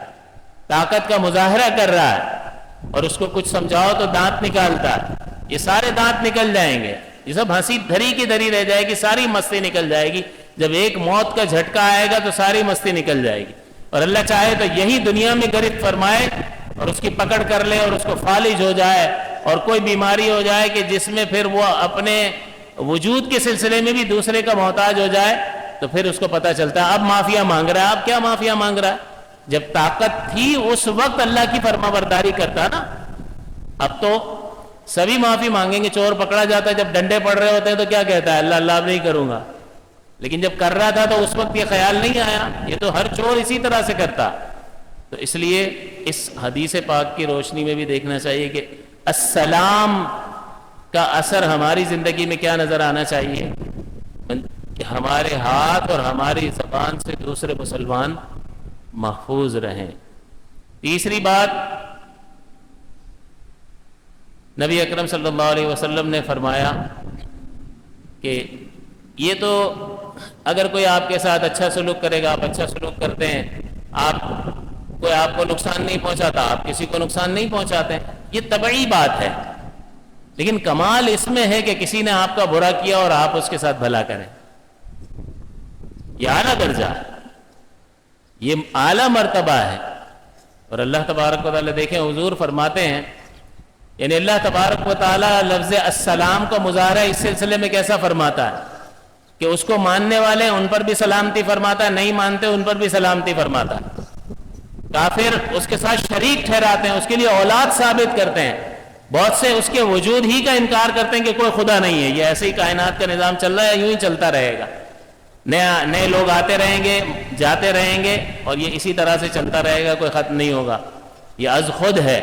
Speaker 1: طاقت کا مظاہرہ کر رہا ہے، اور اس کو کچھ سمجھاؤ تو دانت نکالتا ہے. یہ سارے دانت نکل جائیں گے، یہ سب ہنسی دھری کی دھری رہ جائے گی، ساری مستی نکل جائے گی. جب ایک موت کا جھٹکا آئے گا تو ساری مستی نکل جائے گی. اور اللہ چاہے تو یہی دنیا میں گرفت فرمائے اور اس کی پکڑ کر لے اور اس کو فالج ہو جائے، اور کوئی بیماری ہو جائے کہ جس میں پھر وہ اپنے وجود کے سلسلے میں بھی دوسرے کا محتاج ہو جائے. تو پھر اس کو پتہ چلتا ہے اب معافیا مانگ رہا ہے. اب کیا معافیا مانگ رہا ہے؟ جب طاقت تھی اس وقت اللہ کی فرما برداری کرتا نا. اب تو سبھی معافی مانگیں گے. چور پکڑا جاتا ہے جب ڈنڈے پڑ رہے ہوتے ہیں تو کیا کہتا ہے؟ اللہ اللہ نہیں کروں گا. لیکن جب کر رہا تھا تو اس وقت یہ خیال نہیں آیا. یہ تو ہر چور اسی طرح سے کرتا. تو اس لیے اس حدیث پاک کی روشنی میں بھی دیکھنا چاہیے کہ السلام کا اثر ہماری زندگی میں کیا نظر آنا چاہیے کہ ہمارے ہاتھ اور ہماری زبان سے دوسرے مسلمان محفوظ رہیں. تیسری بات، نبی اکرم صلی اللہ علیہ وسلم نے فرمایا کہ یہ تو اگر کوئی آپ کے ساتھ اچھا سلوک کرے گا، آپ اچھا سلوک کرتے ہیں، کوئی آپ کو نقصان نہیں پہنچاتا، آپ کسی کو نقصان نہیں پہنچاتے، یہ طبعی بات ہے. لیکن کمال اس میں ہے کہ کسی نے آپ کا برا کیا اور آپ اس کے ساتھ بھلا کریں. یہ اعلیٰ درجہ ہے، یہ اعلیٰ مرتبہ ہے. اور اللہ تبارک و تعالیٰ دیکھیں، حضور فرماتے ہیں، یعنی اللہ تبارک و تعالیٰ لفظ السلام کا مظاہرہ اس سلسلے میں کیسا فرماتا ہے کہ اس کو ماننے والے ان پر بھی سلامتی فرماتا ہے، نہیں مانتے ان پر بھی سلامتی فرماتا ہے. کافر اس کے ساتھ شریک ٹھہراتے ہیں، اس کے لیے اولاد ثابت کرتے ہیں. بہت سے اس کے وجود ہی کا انکار کرتے ہیں کہ کوئی خدا نہیں ہے، یہ ایسے ہی کائنات کا نظام چل رہا ہے، یوں ہی چلتا رہے گا، نئے لوگ آتے رہیں گے، جاتے رہیں گے، اور یہ اسی طرح سے چلتا رہے گا، کوئی ختم نہیں ہوگا. یہ از خود ہے،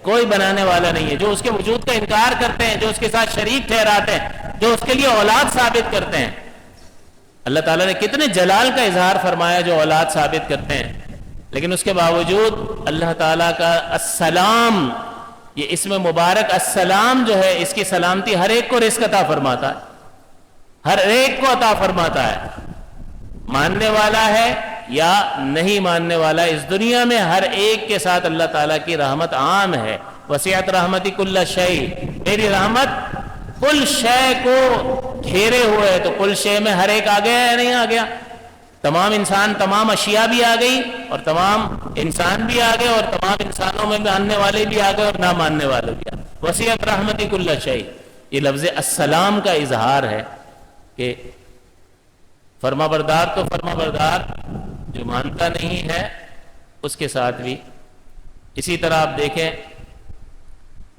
Speaker 1: کوئی بنانے والا نہیں ہے. جو اس کے وجود کا انکار کرتے ہیں، جو اس کے ساتھ شریک ٹھہراتے ہیں، جو اس کے لیے اولاد ثابت کرتے ہیں. اللہ تعالیٰ نے کتنے جلال کا اظہار فرمایا جو اولاد ثابت کرتے ہیں، لیکن اس کے باوجود اللہ تعالیٰ کا السلام، یہ اسم مبارک السلام جو ہے، اس کی سلامتی ہر ایک کو رزق عطا فرماتا ہے، ہر ایک کو عطا فرماتا ہے. ماننے والا ہے یا نہیں ماننے والا، اس دنیا میں ہر ایک کے ساتھ اللہ تعالیٰ کی رحمت عام ہے. وسعت رحمتی کل شیء، میری رحمت کل شے کو گھیرے ہوئے ہے. تو کل شے میں ہر ایک آ گیا یا نہیں آ گیا؟ تمام انسان، تمام اشیاء بھی آ گئی، اور تمام انسان بھی آ گئے، اور تمام انسانوں میں ماننے والے بھی آ گئے اور نہ ماننے والے بھی آ گئے. وسعت رحمتی کل شیء، یہ لفظ السلام کا اظہار ہے کہ فرما بردار تو فرما بردار، جو مانتا نہیں ہے اس کے ساتھ بھی. اسی طرح آپ دیکھیں،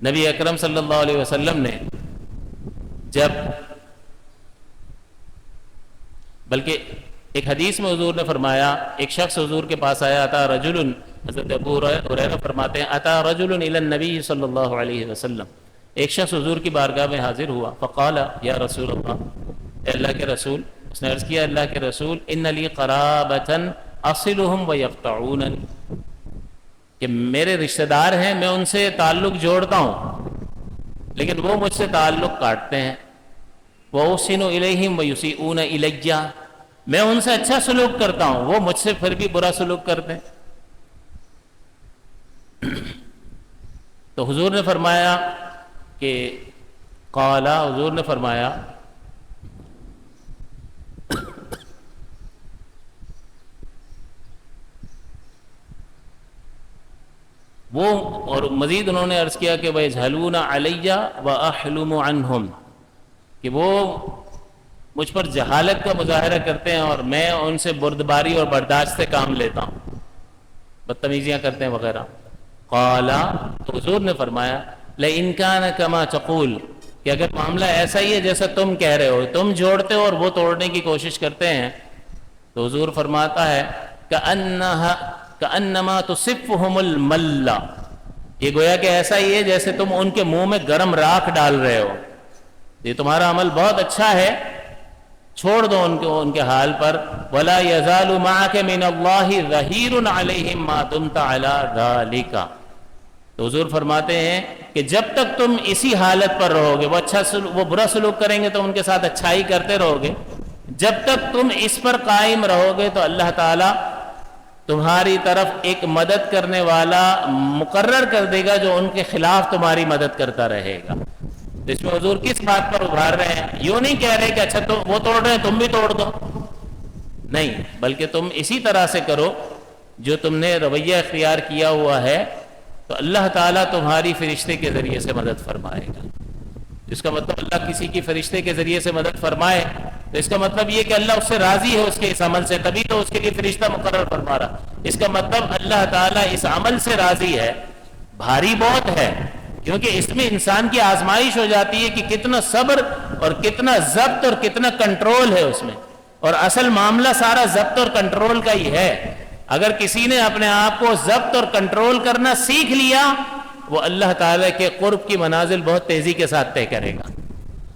Speaker 1: نبی اکرم صلی اللہ علیہ وسلم نے جب، بلکہ ایک حدیث میں حضور نے فرمایا، ایک شخص حضور کے پاس آیا، اتا رجل، حضرت ابو ہریرہ فرماتے ہیں، اتا رجل الی النبی صلی اللہ علیہ وسلم، ایک شخص حضور کی بارگاہ میں حاضر ہوا. فقال یا رسول اللہ، اے اللہ کے رسول، اس نے عرض کیا، اللہ کے رسول، ان لی قرابۃ اصلهم ویقطعوننی، کہ میرے رشتہ دار ہیں، میں ان سے تعلق جوڑتا ہوں لیکن وہ مجھ سے تعلق کاٹتے ہیں. وَأُحْسِنُ إِلَيْهِمْ وَيُسِيئُونَ إِلَيَّ، میں ان سے اچھا سلوک کرتا ہوں، وہ مجھ سے پھر بھی برا سلوک کرتے ہیں. تو حضور نے فرمایا کہ حضور نے فرمایا وہ، اور مزید انہوں نے عرض کیا کہ وَيَجْهَلُونَ عَلَيَّ وَأَحْلُمُ عَنْهُمْ، کہ وہ مجھ پر جہالت کا مظاہرہ کرتے ہیں اور میں ان سے بردباری اور برداشت سے کام لیتا ہوں، بدتمیزیاں کرتے ہیں وغیرہ. قال، تو حضور نے فرمایا، لَإِنْ كَانَ كَمَا تَقُولُ، کہ اگر معاملہ ایسا ہی ہے جیسا تم کہہ رہے ہو، تم جوڑتے ہو اور وہ توڑنے کی کوشش کرتے ہیں، تو حضور فرماتا ہے کأنما تصفهم المل، یہ گویا کہ ایسا ہی ہے جیسے تم ان کے منہ میں گرم راکھ ڈال رہے ہو. یہ تمہارا عمل بہت اچھا ہے، چھوڑ دو ان کے حال پر. ولا يزال معك من الله ظهير عليهم ما دمت على ذلك، تو حضور فرماتے ہیں کہ جب تک تم اسی حالت پر رہو گے، وہ برا سلوک کریں گے تو ان کے ساتھ اچھائی کرتے رہو گے، جب تک تم اس پر قائم رہو گے تو اللہ تعالیٰ تمہاری طرف ایک مدد کرنے والا مقرر کر دے گا جو ان کے خلاف تمہاری مدد کرتا رہے گا. اس میں حضور کس بات پر ابھار رہے ہیں؟ یوں نہیں کہہ رہے کہ اچھا تو وہ توڑ رہے ہیں تم بھی توڑ دو، نہیں، بلکہ تم اسی طرح سے کرو جو تم نے رویہ اختیار کیا ہوا ہے، تو اللہ تعالیٰ تمہاری فرشتے کے ذریعے سے مدد فرمائے گا. اس کا مطلب اللہ کسی کی فرشتے کے ذریعے سے مدد فرمائے تو اس کا مطلب یہ کہ اللہ اس سے راضی ہے، اس کے اس عمل سے، تبھی تو اس کے لیے فرشتہ مقرر فرما رہا. اس کا مطلب اللہ تعالیٰ اس عمل سے راضی ہے. بھاری بہت ہے، کیونکہ اس میں انسان کی آزمائش ہو جاتی ہے کہ کتنا صبر اور کتنا ضبط اور کتنا کنٹرول ہے اس میں، اور اصل معاملہ سارا ضبط اور کنٹرول کا ہی ہے. اگر کسی نے اپنے آپ کو ضبط اور کنٹرول کرنا سیکھ لیا، وہ اللہ تعالیٰ کے قرب کی منازل بہت تیزی کے ساتھ طے کرے گا،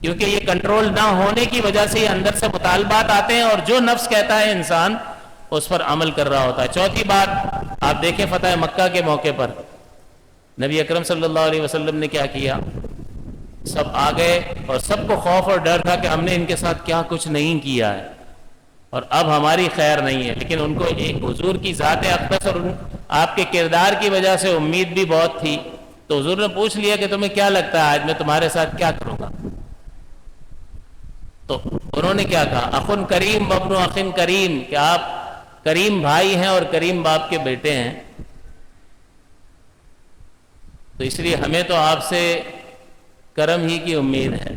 Speaker 1: کیونکہ یہ کنٹرول نہ ہونے کی وجہ سے یہ اندر سے مطالبات آتے ہیں، اور جو نفس کہتا ہے انسان اس پر عمل کر رہا ہوتا ہے. چوتھی بات، آپ دیکھیں فتح مکہ کے موقع پر نبی اکرم صلی اللہ علیہ وسلم نے کیا کیا، سب آ گئے اور سب کو خوف اور ڈر تھا کہ ہم نے ان کے ساتھ کیا کچھ نہیں کیا ہے اور اب ہماری خیر نہیں ہے، لیکن ان کو ایک حضور کی ذات اقدس اور آپ کے کردار کی وجہ سے امید بھی بہت تھی، تو حضور نے پوچھ لیا کہ تمہیں کیا لگتا ہے آج میں تمہارے ساتھ کیا کروں گا؟ تو انہوں نے کیا کہا، اخن کریم وابن اخن کریم، کہ آپ کریم بھائی ہیں اور کریم باپ کے بیٹے ہیں، تو اس لیے ہمیں تو آپ سے کرم ہی کی امید ہے۔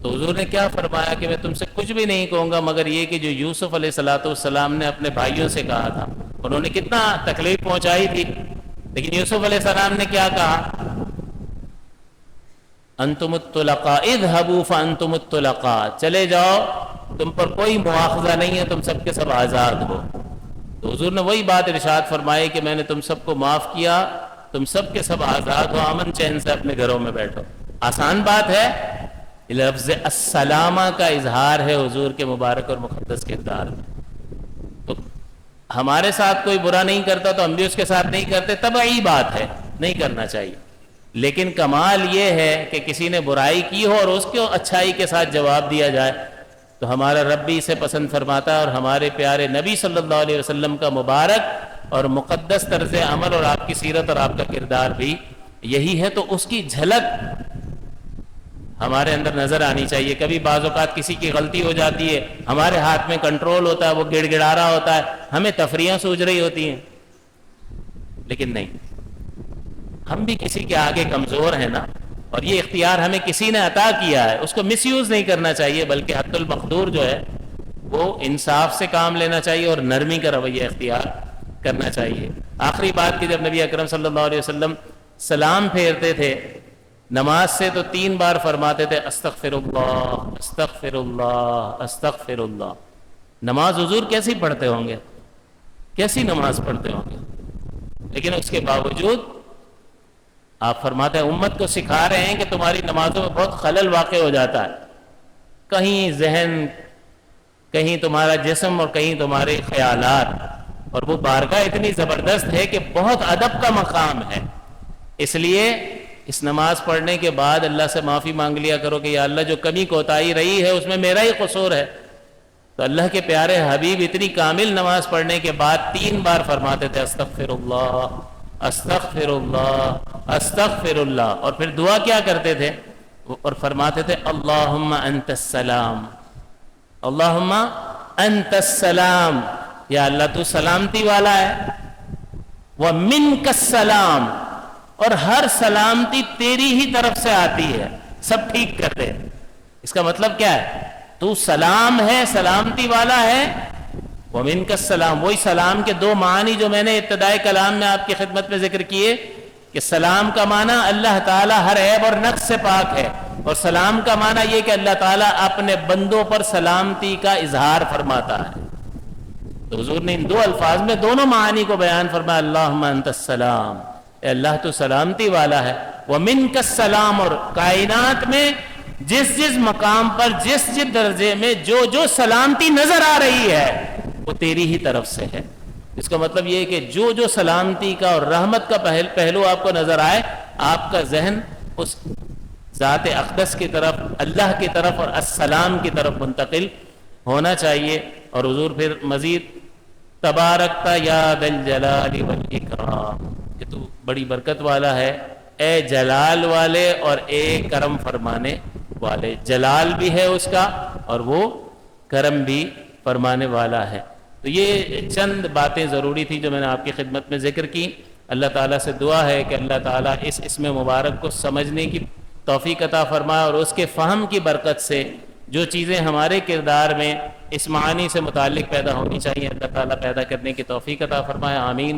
Speaker 1: تو حضور نے کیا فرمایا کہ میں تم سے کچھ بھی نہیں کہوں گا مگر یہ کہ جو یوسف علیہ السلام نے اپنے بھائیوں سے کہا تھا، انہوں نے کتنا تکلیف پہنچائی تھی، لیکن یوسف علیہ السلام نے کیا کہا، انتم الطلقاء اذهبوا فانتم الطلقاء، چلے جاؤ تم پر کوئی مواخذہ نہیں ہے، تم سب کے سب آزاد ہو۔ تو حضور نے وہی بات ارشاد فرمائی کہ میں نے تم سب کو معاف کیا، تم سب کے سب آزاد ہو، امن چین سے اپنے گھروں میں بیٹھو۔ آسان بات ہے، لفظ السلامہ کا اظہار ہے حضور کے مبارک اور مقدس کردار میں۔ تو ہمارے ساتھ کوئی برا نہیں کرتا تو ہم بھی اس کے ساتھ نہیں کرتے، طبعی بات ہے، نہیں کرنا چاہیے، لیکن کمال یہ ہے کہ کسی نے برائی کی ہو اور اس کو اچھائی کے ساتھ جواب دیا جائے، تو ہمارا رب بھی اسے پسند فرماتا ہے، اور ہمارے پیارے نبی صلی اللہ علیہ وسلم کا مبارک اور مقدس طرز عمل اور آپ کی سیرت اور آپ کا کردار بھی یہی ہے، تو اس کی جھلک ہمارے اندر نظر آنی چاہیے۔ کبھی بعض اوقات کسی کی غلطی ہو جاتی ہے، ہمارے ہاتھ میں کنٹرول ہوتا ہے، وہ گڑ گڑا رہا ہوتا ہے، ہمیں تفریحاں سوچ رہی ہوتی ہیں، لیکن نہیں، ہم بھی کسی کے آگے کمزور ہیں نا، اور یہ اختیار ہمیں کسی نے عطا کیا ہے، اس کو مس یوز نہیں کرنا چاہیے، بلکہ حد المقدور جو ہے وہ انصاف سے کام لینا چاہیے اور نرمی کا رویہ اختیار کرنا چاہیے۔ آخری بات کہ جب نبی اکرم صلی اللہ علیہ وسلم سلام پھیرتے تھے نماز سے تو 3 بار فرماتے تھے استغفر اللہ استغفر اللہ استغفر اللہ۔ نماز حضور کیسی پڑھتے ہوں گے، کیسی نماز پڑھتے ہوں گے، لیکن اس کے باوجود آپ فرماتے ہیں امت کو سکھا رہے ہیں کہ تمہاری نمازوں میں بہت خلل واقع ہو جاتا ہے، کہیں ذہن، کہیں تمہارا جسم اور کہیں تمہارے خیالات، اور وہ بارگاہ اتنی زبردست ہے کہ بہت ادب کا مقام ہے، اس لیے اس نماز پڑھنے کے بعد اللہ سے معافی مانگ لیا کرو کہ یا اللہ جو کمی کوتاہی رہی ہے اس میں میرا ہی قصور ہے۔ تو اللہ کے پیارے حبیب اتنی کامل نماز پڑھنے کے بعد 3 بار فرماتے تھے استغفر اللہ استغفر اللہ استغفر اللہ، اور پھر دعا کیا کرتے تھے اور فرماتے تھے اللہم انت السلام اللہم انت السلام، یا اللہ تو سلامتی والا ہے، ومنک السلام، اور ہر سلامتی تیری ہی طرف سے آتی ہے، سب ٹھیک کر دے۔ اس کا مطلب کیا ہے، تو سلام ہے، سلامتی والا ہے، ومنک السلام، وہی سلام کے 2 معنی جو میں نے ابتدائی کلام میں آپ کی خدمت میں ذکر کیے، کہ سلام کا معنی اللہ تعالیٰ ہر عیب اور نقص سے پاک ہے، اور سلام کا معنی یہ کہ اللہ تعالیٰ اپنے بندوں پر سلامتی کا اظہار فرماتا ہے۔ تو حضور نے ان 2 الفاظ میں دونوں معانی کو بیان فرمایا، اللہم انت السلام، اے اللہ تو سلامتی والا ہے، ومنک السلام، اور کائنات میں جس جس مقام پر جس جس درجے میں جو جو سلامتی نظر آ رہی ہے وہ تیری ہی طرف سے ہے۔ اس کا مطلب یہ ہے کہ جو جو سلامتی کا اور رحمت کا پہلو آپ کو نظر آئے، آپ کا ذہن اس ذات اقدس کی طرف، اللہ کی طرف اور السلام کی طرف منتقل ہونا چاہیے۔ اور حضور پھر مزید تبارکتا یا ذا الجلال والاکرام، کہ تو بڑی برکت والا ہے اے جلال والے اور اے کرم فرمانے والے، جلال بھی ہے اس کا اور وہ کرم بھی فرمانے والا ہے۔ تو یہ چند باتیں ضروری تھی جو میں نے آپ کی خدمت میں ذکر کی۔ اللہ تعالیٰ سے دعا ہے کہ اللہ تعالیٰ اس اسم مبارک کو سمجھنے کی توفیق عطا فرمائے، اور اس کے فہم کی برکت سے جو چیزیں ہمارے کردار میں اس معانی سے متعلق پیدا ہونی چاہیے اللہ تعالیٰ پیدا کرنے کی توفیق عطا فرمائے، آمین۔